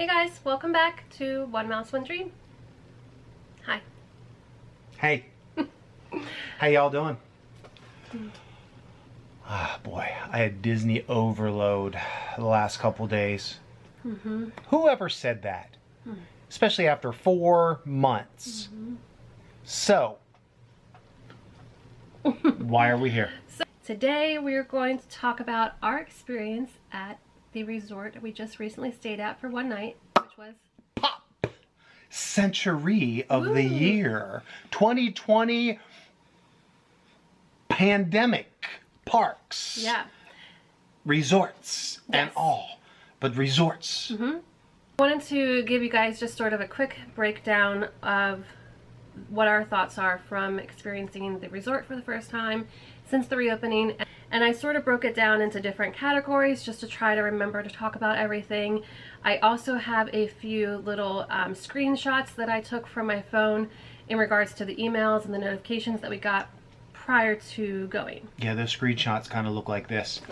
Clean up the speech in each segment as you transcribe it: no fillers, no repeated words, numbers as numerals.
Hey guys, welcome back to One Mouse, One Dream. Hi. Hey. How y'all doing? Ah, boy, I had Disney overload the last couple days. Whoever said that? Especially after 4 months. So, why are we here? So today we're going to talk about our experience at the resort we just recently stayed at for one night, which was Pop Century of the Woo. year. 2020 pandemic parks. Yeah. Resorts and Yes. all. But resorts. I wanted to give you guys just sort of a quick breakdown of what our thoughts are from experiencing the resort for the first time since the reopening. And I sort of broke it down into different categories just to try to remember to talk about everything. I also have a few little screenshots that I took from my phone in regards to the emails and the notifications that we got prior to going. Yeah, those screenshots kind of look like this.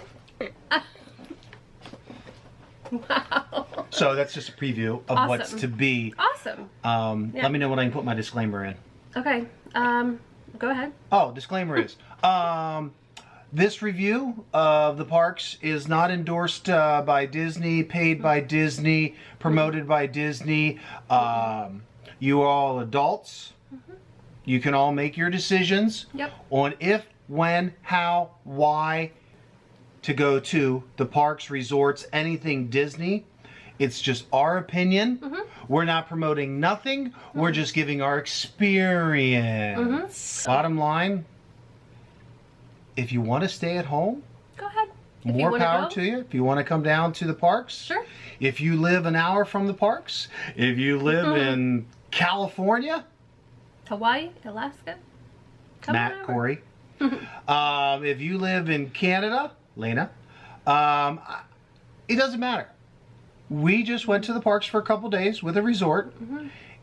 Wow. So that's just a preview of what's Awesome. to be. Awesome. Yeah. Let me know when I can put my disclaimer in. Okay. Go ahead. Oh, disclaimer is, this review of the parks is not endorsed by Disney, paid by Disney, promoted by Disney. You are all adults. You can all make your decisions Yep. on if, when, how, why to go to the parks, resorts, anything Disney. It's just our opinion. We're not promoting nothing. We're just giving our experience. Bottom line, if you want to stay at home, Go ahead. If you more wanna power go. to you. If you want to come down to the parks, Sure. if you live an hour from the parks, if you live in California, Hawaii, Alaska. Come on Matt, over. Corey, if you live in Canada, Lena, it doesn't matter. We just went to the parks for a couple days with a resort,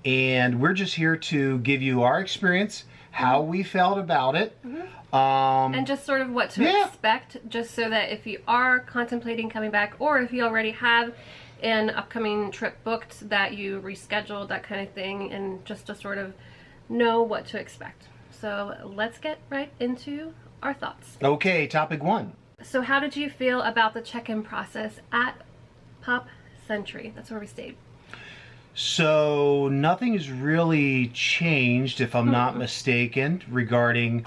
and we're just here to give you our experience, how we felt about it. And just sort of what to Yeah. expect, just so that if you are contemplating coming back, or if you already have an upcoming trip booked that you rescheduled, that kind of thing, and just to sort of know what to expect. So let's get right into our thoughts. Okay, topic 1. So how did you feel about the check-in process at Pop Century? That's where we stayed. So nothing has really changed, if I'm not mistaken, regarding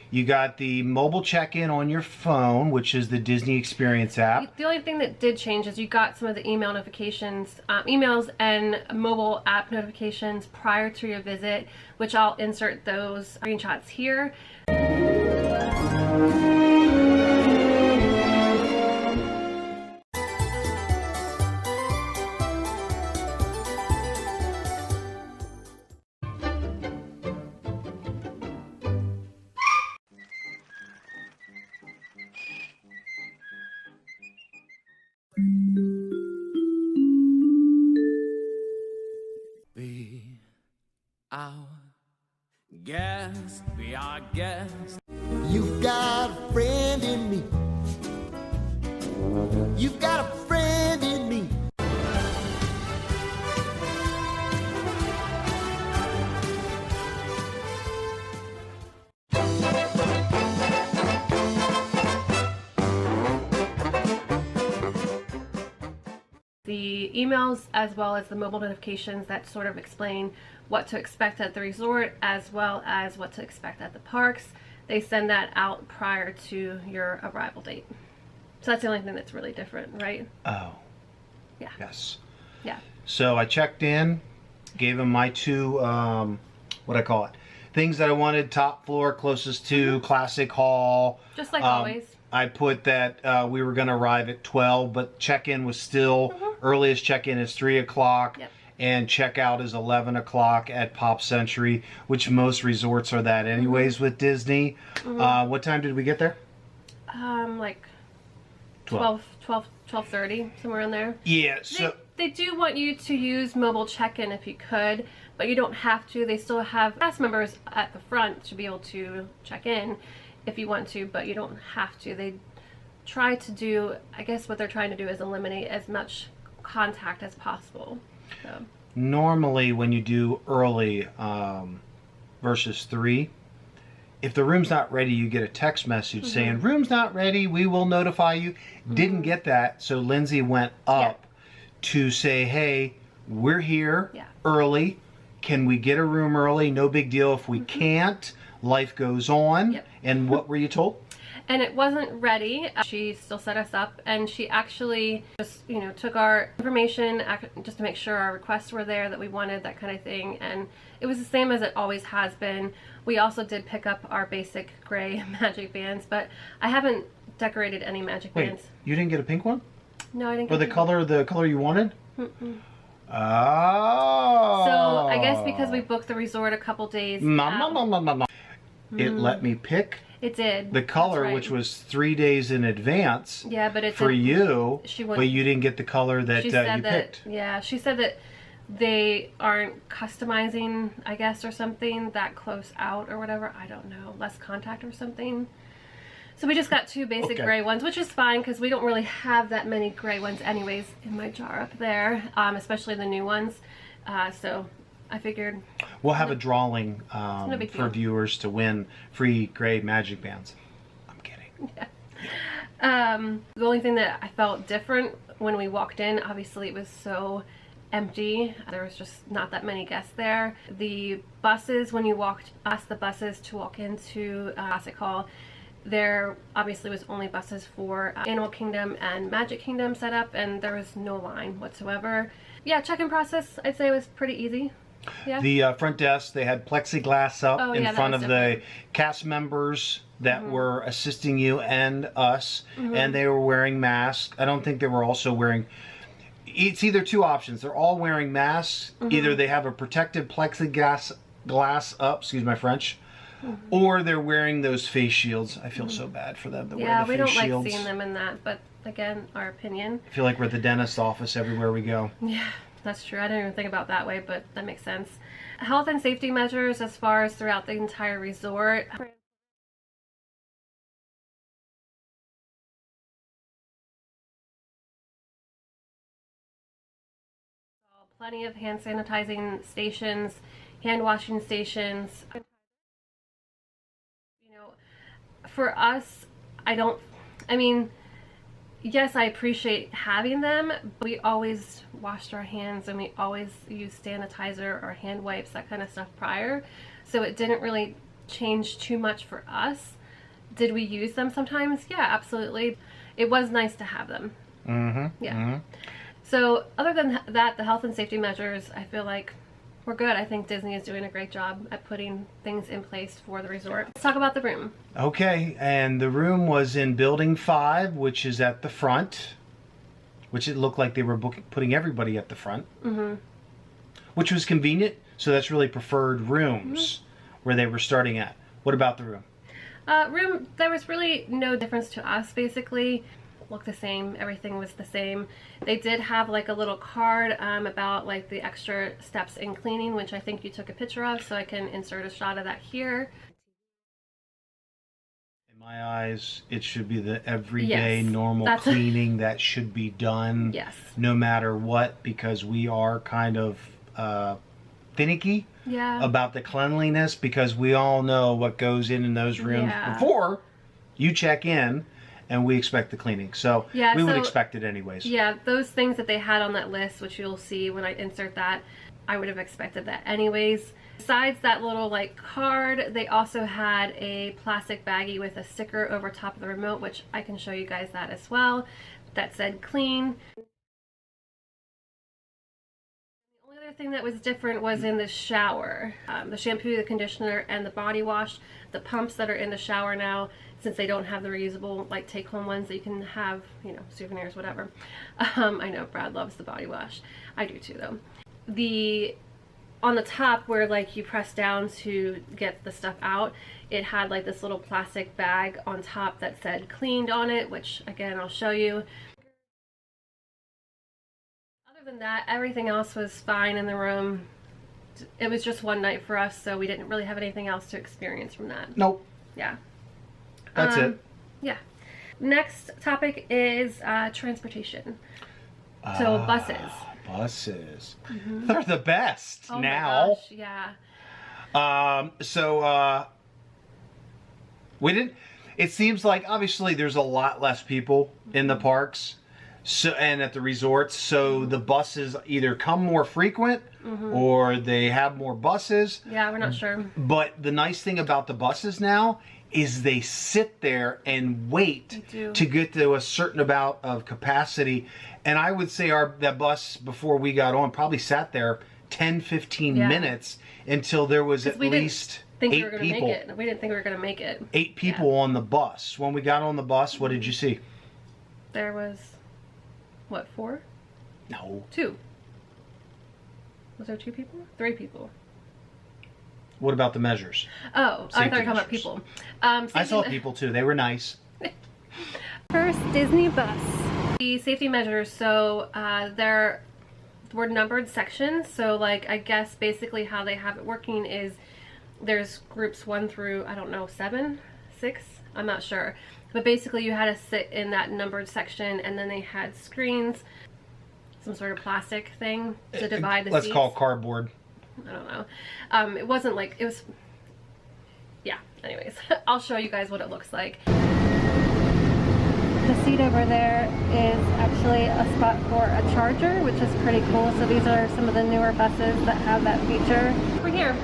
you got the mobile check-in on your phone, which is the Disney Experience app. The only thing that did change is you got some of the email notifications, emails and mobile app notifications prior to your visit, which I'll insert those screenshots here. Be our guest, be our guest. You've got a friend in me. You've got a friend in me. The emails as well as the mobile notifications that sort of explain what to expect at the resort as well as what to expect at the parks. They send that out prior to your arrival date. So that's the only thing that's really different, right? Oh, Yeah. yes. Yeah. So I checked in, gave him my 2, what I call it, things that I wanted: top floor, closest to Classic Hall. Just like always. I put that we were going to arrive at 12, but check-in was still, earliest check-in is 3 o'clock. Yep. And check-out is 11 o'clock at Pop Century, which most resorts are that anyways with Disney. What time did we get there? Like 12:30, somewhere in there. Yeah, so... They do want you to use mobile check-in if you could, but you don't have to. They still have cast members at the front to be able to check in if you want to, but you don't have to. They try to do, I guess what they're trying to do is eliminate as much contact as possible. So. Normally, when you do early versus 3, if the room's not ready, you get a text message saying, room's not ready, we will notify you. Didn't get that, so Lindsay went up to say, hey, we're here early. Can we get a room early? No big deal. If we can't, life goes on. And what were you told? And it wasn't ready. She still set us up, and she actually just, you know, took our information just to make sure our requests were there that we wanted, that kind of thing. And it was the same as it always has been. We also did pick up our basic gray magic bands, but I haven't decorated any magic bands. You didn't get a pink one? No, I didn't. Or the color you wanted? Mm-mm. Oh. So I guess because we booked the resort a couple days. It let me pick. It did. The color, right. which was 3 days in advance. Yeah, but it's for you. But you didn't get the color that you picked. Yeah, she said that they aren't customizing, I guess, or something that close out or whatever. I don't know. Less contact or something. So we just got 2 basic gray ones, which is fine because we don't really have that many gray ones anyways in my jar up there, especially the new ones. So I figured we'll have a drawing for viewers to win free gray magic bands. I'm kidding. Yeah. The only thing that I felt different when we walked in, obviously it was so empty. There was just not that many guests there. The buses, when you walked past the buses to walk into Classic Hall, there obviously was only buses for Animal Kingdom and Magic Kingdom set up, and there was no line whatsoever. Yeah, check-in process, I'd say, was pretty easy. Yeah. The front desk, they had plexiglass up in front of the cast members that were assisting you and us, and they were wearing masks. I don't think they were also wearing... It's either 2 options. They're all wearing masks. Either they have a protective plexiglass up, excuse my French, or they're wearing those face shields. I feel so bad for them. Yeah, we don't like seeing them in that, but again, our opinion. I feel like we're at the dentist's office everywhere we go. Yeah, that's true. I didn't even think about that way, but that makes sense. Health and safety measures as far as throughout the entire resort. Plenty of hand sanitizing stations, hand washing stations. You know, for us, yes, I appreciate having them, but we always washed our hands and we always used sanitizer or hand wipes, that kind of stuff prior. So it didn't really change too much for us. Did we use them sometimes? Yeah, absolutely. It was nice to have them. Yeah. So other than that, the health and safety measures, I feel like we're good. I think Disney is doing a great job at putting things in place for the resort. Let's talk about the room. Okay, and the room was in Building 5, which is at the front, which it looked like they were putting everybody at the front, which was convenient. So that's really preferred rooms where they were starting at. What about the room? There was really no difference to us, basically. Looked the same, everything was the same. They did have like a little card about like the extra steps in cleaning, which I think you took a picture of, so I can insert a shot of that here. In my eyes, it should be the everyday normal cleaning that should be done no matter what, because we are kind of finicky about the cleanliness, because we all know what goes in those rooms before you check in. And we expect the cleaning. So we would expect it anyways. Yeah, those things that they had on that list, which you'll see when I insert that, I would have expected that anyways. Besides that little like card, they also had a plastic baggie with a sticker over top of the remote, which I can show you guys that as well, that said clean. The only other thing that was different was in the shower. The shampoo, the conditioner, and the body wash. The pumps that are in the shower now, since they don't have the reusable like take-home ones that you can have, you know, souvenirs, whatever. I know Brad loves the body wash. I do too, though. On the top where like you press down to get the stuff out, it had like this little plastic bag on top that said cleaned on it, which again I'll show you. Other than that, everything else was fine in the room. It was just one night for us, so we didn't really have anything else to experience from that. Nope. Yeah. That's it. Yeah. Next topic is transportation. So buses. Buses. They're the best Oh now. my gosh, yeah. We didn't. It seems like obviously there's a lot less people in the parks, so and at the resorts. So the buses either come more frequent or they have more buses. Yeah, we're not sure. But the nice thing about the buses now is they sit there and wait do. to get to a certain amount of capacity. And I would say that bus before we got on probably sat there 10, 15 Yeah. minutes until there was at We didn't least think we 8 were gonna people. make it. We didn't think we were gonna make it. 8 people on the bus. When we got on the bus, what did you see? There was, what, 4? No. 2. Was there 2 people? 3 people. What about the measures? Oh, I Safety thought you were talking about measures. people. I saw people too. They were nice. First Disney bus. The safety measures, so there were numbered sections. So like, I guess basically how they have it working is there's groups 1 through, I don't know, 7, 6, I'm not sure. But basically you had to sit in that numbered section, and then they had screens, some sort of plastic thing to divide the Let's seats. call cardboard. I don't know. It wasn't like, it was, yeah, anyways. I'll show you guys what it looks like. The seat over there is actually a spot for a charger, which is pretty cool. So these are some of the newer buses that have that feature. We're here.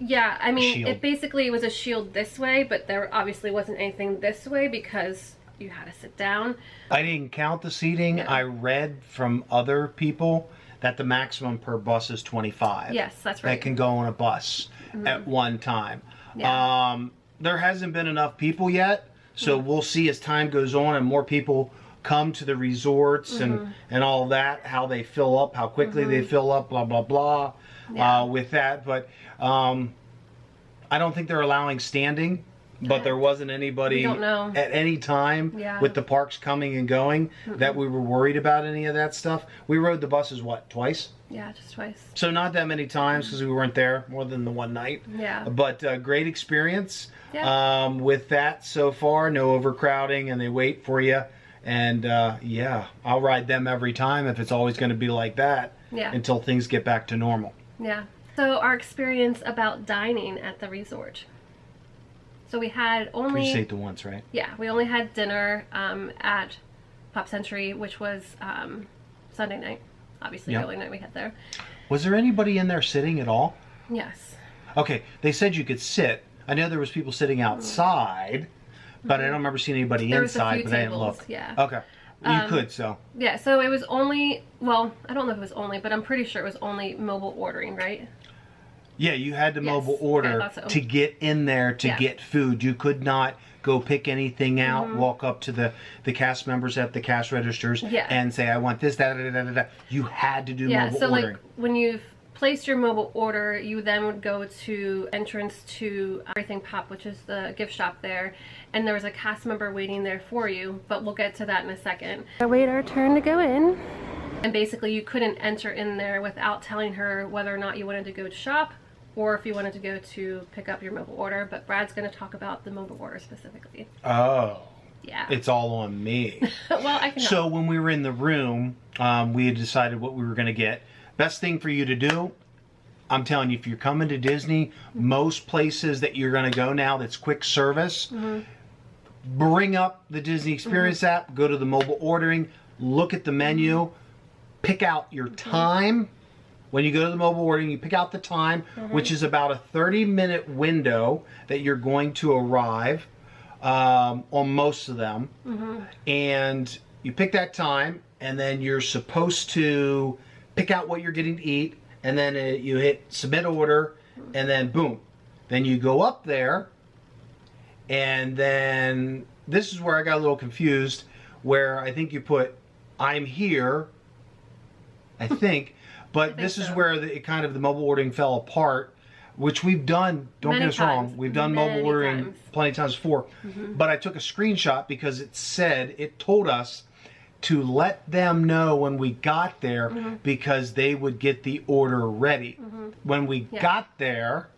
Yeah, I mean, Shield. it basically was a shield this way, but there obviously wasn't anything this way because you had to sit down. I didn't count the seating. Yeah. I read from other people that the maximum per bus is 25. Yes, that's right. That can go on a bus at one time. Yeah. There hasn't been enough people yet, so we'll see as time goes on and more people come to the resorts and all that, how they fill up, how quickly they fill up, blah, blah, blah, Yeah. with that. But I don't think they're allowing standing, but there wasn't anybody We don't know. at any time Yeah. with the parks coming and going that we were worried about any of that stuff. We rode the buses, what, twice? Yeah, just twice. So not that many times because we weren't there more than the one night. Yeah. But great experience Yeah. with that so far. No overcrowding, and they wait for you. And yeah, I'll ride them every time if it's always going to be like that Yeah. until things get back to normal. Yeah. So our experience about dining at the resort. So we had We only, just ate the once, right? yeah, we only had dinner at Pop Century, which was Sunday night. Obviously, Yep. the only night we had there. Was there anybody in there sitting at all? Yes. Okay, they said you could sit. I know there was people sitting outside, but I don't remember seeing anybody There was a inside, few but I didn't tables, look. yeah. Okay. You could, so. Yeah, so it was only, well, I don't know if it was only, but I'm pretty sure it was only mobile ordering, right? Yeah, you had to Yes. mobile Okay, I order thought so. to get in there to Yeah. get food. You could not go pick anything out, walk up to the cast members at the cash registers Yeah. and say, I want this, da, da, da, da, da. You had to do Yeah, mobile so ordering. like when you've placed your mobile order, you then would go to entrance to Everything Pop, which is the gift shop there, and there was a cast member waiting there for you, but we'll get to that in a second. Wait our turn to go in. And basically you couldn't enter in there without telling her whether or not you wanted to go to shop or if you wanted to go to pick up your mobile order, but Brad's going to talk about the mobile order specifically. Oh, Yeah. it's all on me. Well, I can help. So when we were in the room, we had decided what we were going to get. Best thing for you to do, I'm telling you, if you're coming to Disney, most places that you're going to go now that's quick service, bring up the Disney Experience app, go to the mobile ordering, look at the menu, pick out your time. When you go to the mobile ordering, you pick out the time, which is about a 30-minute window that you're going to arrive on most of them. And you pick that time, and then you're supposed to pick out what you're getting to eat, and then you hit submit order, and then boom. Then you go up there, and then this is where I got a little confused, where I think you put, I'm here, I think, but this is so. where it kind of the mobile ordering fell apart, which we've done, don't Many get us wrong, times. we've done Many mobile ordering times. plenty of times before, but I took a screenshot because it told us to let them know when we got there because they would get the order ready. When we got there,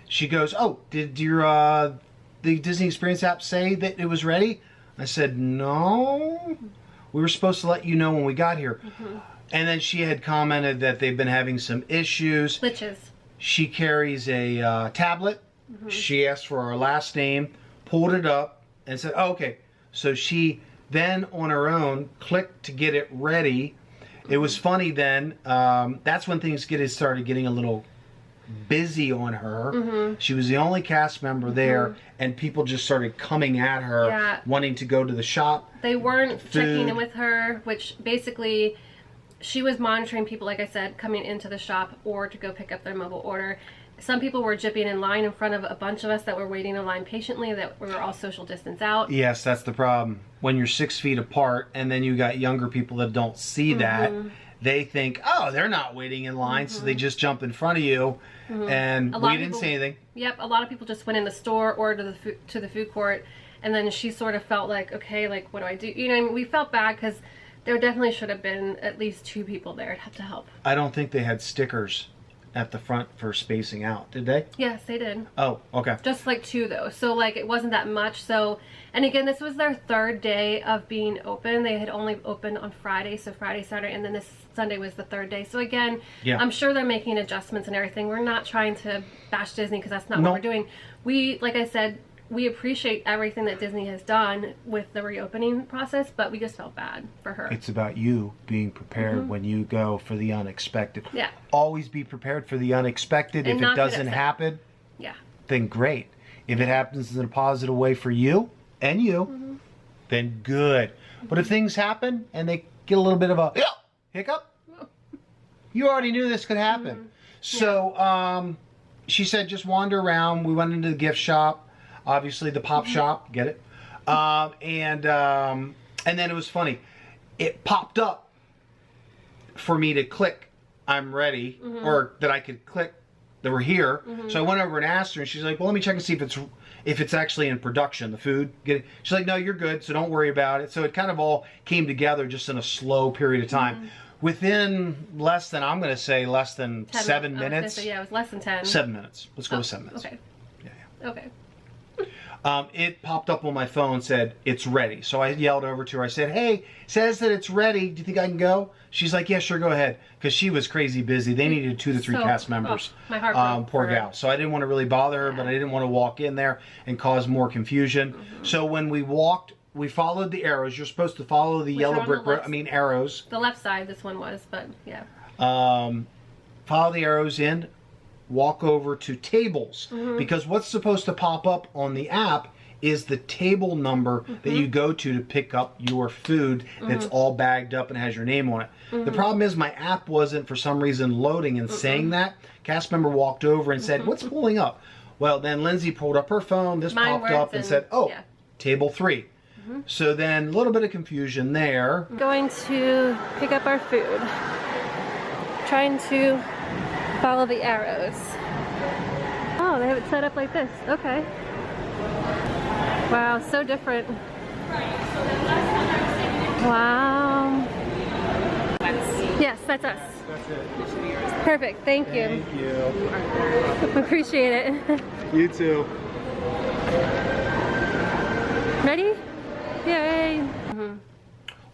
she goes, oh, did your the Disney Experience app say that it was ready? I said, no. We were supposed to let you know when we got here. And then she had commented that they've been having some issues. Glitches. She carries a tablet. She asked for our last name, pulled it up, and said, oh, okay. So she then, on her own, clicked to get it ready. It was funny then. That's when things started getting a little busy on her. She was the only cast member there, and people just started coming at her, wanting to go to the shop. They weren't checking in with her, which basically she was monitoring people, like I said, coming into the shop or to go pick up their mobile order. Some people were jipping in line in front of a bunch of us that were waiting in line patiently, that we were all social distance out. Yes, that's the problem. When you're 6 feet apart and then you got younger people that don't see that, they think, oh, they're not waiting in line, so they just jump in front of you. And we didn't say anything. Yep, a lot of people just went in the store or to the food court, and then she sort of felt like, okay, like, what do I do? You know, we felt bad because there definitely should have been at least 2 people there to help. I don't think they had stickers at the front for spacing out, did they? Yes, they did. Oh, okay. Just like 2 though, so like it wasn't that much. So, and again, this was their 3rd day of being open. They had only opened on Friday, so Friday, Saturday, and then this Sunday was the 3rd day. So again, I'm sure they're making adjustments and everything. We're not trying to bash Disney because that's not what we're doing. We, like I said, we appreciate everything that Disney has done with the reopening process, but we just felt bad for her. It's about you being prepared when you go for the unexpected. Yeah. Always be prepared for the unexpected. And if it doesn't happen, then great. If it happens in a positive way for you and you, then good. But if things happen and they get a little bit of a hiccup, you already knew this could happen. So she said just wander around. We went into the gift shop. Obviously, the pop shop, get it? And then it was funny. It popped up for me to click, I'm ready, or that I could click that we're here. So I went over and asked her, and she's like, well, let me check and see if it's actually in production, the food. Get it? She's like, no, you're good, so don't worry about it. So it kind of all came together just in a slow period of time. Within less than 7 minutes. Yeah, it was less than 10. 7 minutes. Let's go with 7 minutes. Okay. Yeah. Okay. It popped up on my phone, said, it's ready. So I yelled over to her. I said, hey, it says that it's ready. Do you think I can go? She's like, yeah, sure, go ahead. Because she was crazy busy. They needed 2 to 3 cast members. My heart broke poor for her. gal. So I didn't want to really bother her, but I didn't want to walk in there and cause more confusion. So when we walked, we followed the arrows. You're supposed to follow the yellow brick road. Arrows. The left side, this one was, but yeah. Follow the arrows in. Walk over to tables, because what's supposed to pop up on the app is the table number that you go to pick up your food that's all bagged up and has your name on it. The problem is my app wasn't for some reason loading and saying that. Cast member walked over and said, what's pulling up? Well, then Lindsay pulled up her phone, Mine popped up and said, oh, table 3. So then a little bit of confusion there. Going to pick up our food. Trying to follow the arrows. Oh, they have it set up like this. Okay. Wow, so different. Wow. Yes, that's us. That's it. Perfect. Thank you. Thank you. Appreciate it. You too. Ready? Yay.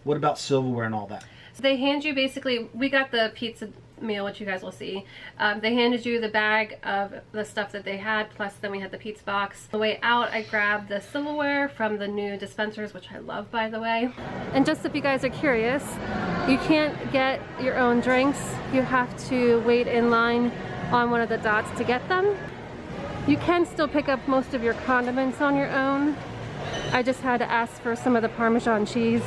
What about silverware and all that? So they hand you basically, we got the pizza meal, which you guys will see. They handed you the bag of the stuff that they had, plus then we had the pizza box. On the way out, I grabbed the silverware from the new dispensers, which I love, by the way. And just if you guys are curious, you can't get your own drinks. You have to wait in line on one of the dots to get them. You can still pick up most of your condiments on your own. I just had to ask for some of the Parmesan cheese.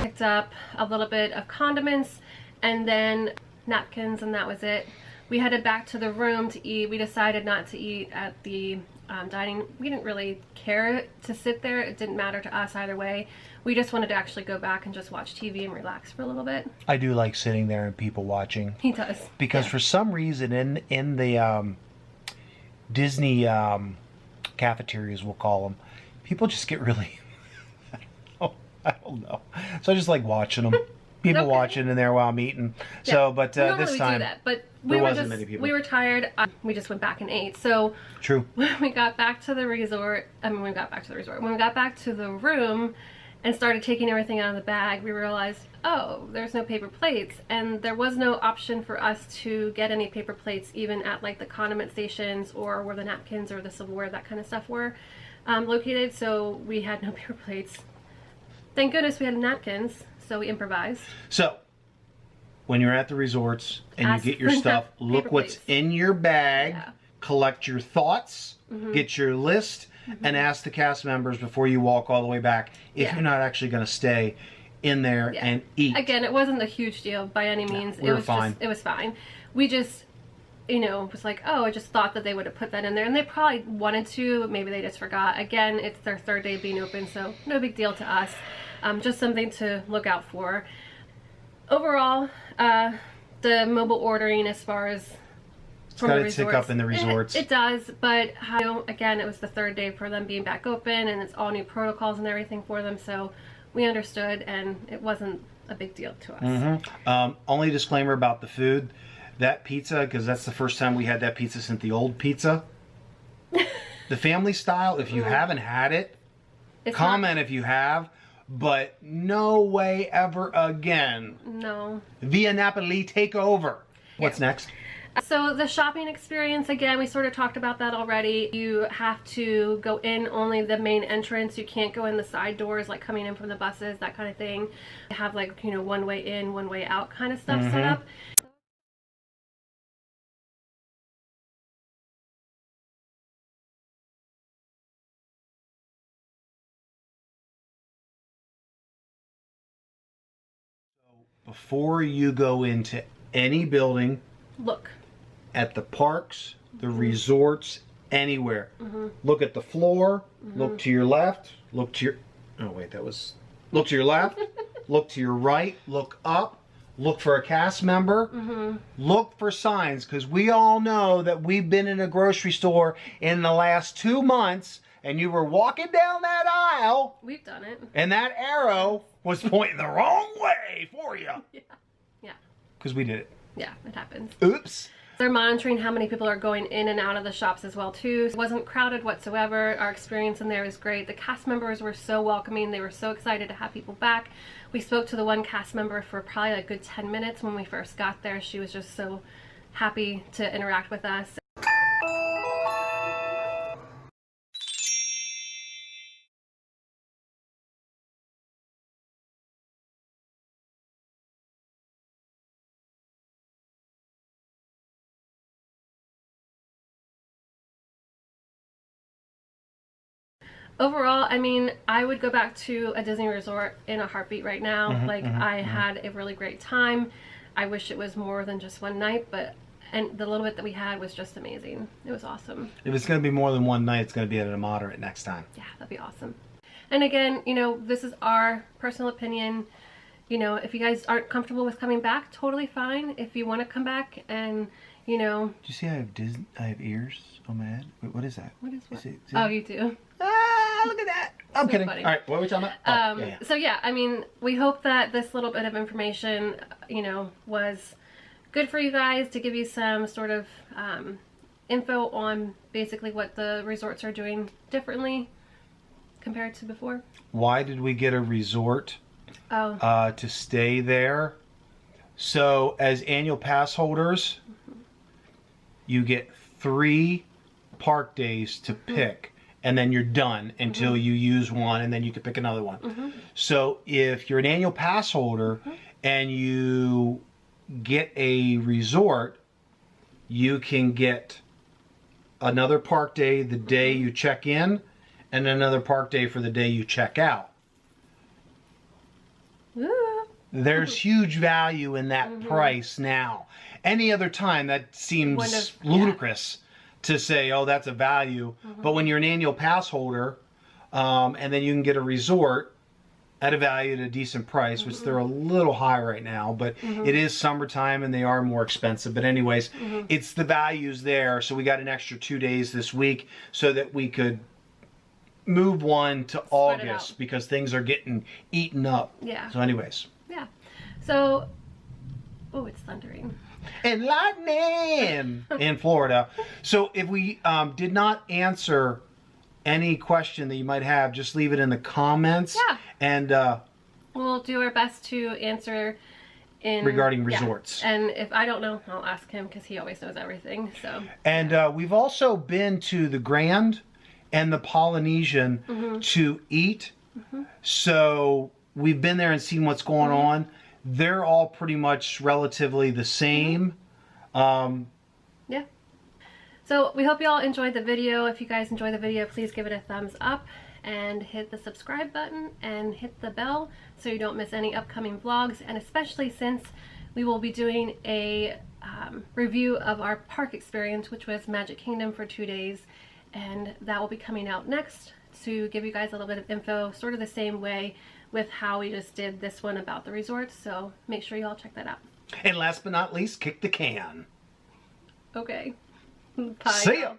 Picked up a little bit of condiments and then napkins, and that was it. We headed back to the room to eat. We decided not to eat at the dining. We didn't really care to sit there. It didn't matter to us either way. We just wanted to actually go back and just watch TV and relax for a little bit. I do like sitting there and people watching. He does. Because for some reason in the Disney cafeterias, we'll call them, people just get really, I don't know. So I just like watching them. People watching in there while I'm eating. Yeah. So, but Normally this time, do that, but there wasn't many people. We were tired. We just went back and ate. So true. When we got back to the resort, when we got back to the room, and started taking everything out of the bag, we realized, oh, there's no paper plates, and there was no option for us to get any paper plates even at like the condiment stations or where the napkins or the silverware, that kind of stuff were located, so we had no paper plates. Thank goodness we had napkins, so we improvised. So, when you're at the resorts and Ask you get your for stuff, paper look what's plates. in your bag, Yeah. collect your thoughts, get your list, and ask the cast members before you walk all the way back if Yeah. you're not actually going to stay in there Yeah. and eat. Again, it wasn't a huge deal by any means. we were It was fine. Just, it was fine. We just, you know, was like, oh, I just thought that they would have put that in there, and they probably wanted to, but maybe they just forgot. Again, it's their third day being open, so no big deal to us. Just something to look out for. Overall, the mobile ordering, as far as It's got its hiccup in the resorts. It does, but again, it was the third day for them being back open, and it's all new protocols and everything for them, so we understood, and it wasn't a big deal to us. Only disclaimer about the food. That pizza, because that's the first time we had that pizza since the old pizza. The family style, if you haven't had it, It's comment if you have, but no way ever again. No. Via Napoli, take over. What's next? So the shopping experience, again, we sort of talked about that already. You have to go in only the main entrance. You can't go in the side doors, like coming in from the buses, that kind of thing. You have like, you know, one way in, one way out kind of stuff set up. Before you go into any building, Look. at the parks, the resorts, anywhere, look at the floor, look to your left, look to your, oh wait, that was, look to your left, look to your right, look up, look for a cast member, look for signs, because we all know that we've been in a grocery store in the last 2 months, and you were walking down that aisle, We've done it. and that arrow was pointing the wrong way for you. Yeah. Because we did it. Yeah, it happens. Oops. They're monitoring how many people are going in and out of the shops as well too. It wasn't crowded whatsoever. Our experience in there was great. The cast members were so welcoming. They were so excited to have people back. We spoke to the one cast member for probably a good 10 minutes when we first got there. She was just so happy to interact with us. Overall, I mean, I would go back to a Disney resort in a heartbeat right now. I had a really great time. I wish it was more than just one night, but and the little bit that we had was just amazing. It was awesome. If it's going to be more than one night, it's going to be at a moderate next time. Yeah, that'd be awesome. And again, you know, this is our personal opinion. You know, if you guys aren't comfortable with coming back, totally fine. If you want to come back and, you know... Do you see I have ears on my head? Wait, what is that? What is what? See Oh, you do? Ah, look at that. I'm So kidding. funny. All right, what are we talking about? Yeah. So yeah, I mean, we hope that this little bit of information, you know, was good for you guys to give you some sort of info on basically what the resorts are doing differently compared to before. Why did we get a resort Oh, to stay there? So as annual pass holders, you get 3 park days to pick. And then you're done until you use one, and then you can pick another one. So if you're an annual pass holder and you get a resort, you can get another park day the day you check in, and another park day for the day you check out. Ooh. There's huge value in that price now. Any other time that seems Wouldn't have- ludicrous to say, oh, that's a value. But when you're an annual pass holder, and then you can get a resort at a value at a decent price, which they're a little high right now, but it is summertime and they are more expensive. But anyways, it's the values there. So we got an extra 2 days this week so that we could move one to it August out. because things are getting eaten up. Yeah. So anyways. Yeah. So, oh, it's thundering. And lightning in Florida. So if we did not answer any question that you might have, just leave it in the comments. Yeah. And we'll do our best to answer regarding yeah. resorts. And if I don't know, I'll ask him because he always knows everything. So. And we've also been to the Grand and the Polynesian to eat. So we've been there and seen what's going on. They're all pretty much relatively the same. Yeah. So we hope you all enjoyed the video. If you guys enjoyed the video, please give it a thumbs up and hit the subscribe button and hit the bell so you don't miss any upcoming vlogs. And especially since we will be doing a review of our park experience, which was Magic Kingdom for 2 days. And that will be coming out next to give you guys a little bit of info, sort of the same way with how we just did this one about the resorts. So make sure you all check that out. And last but not least, kick the can. Okay. Bye. See ya.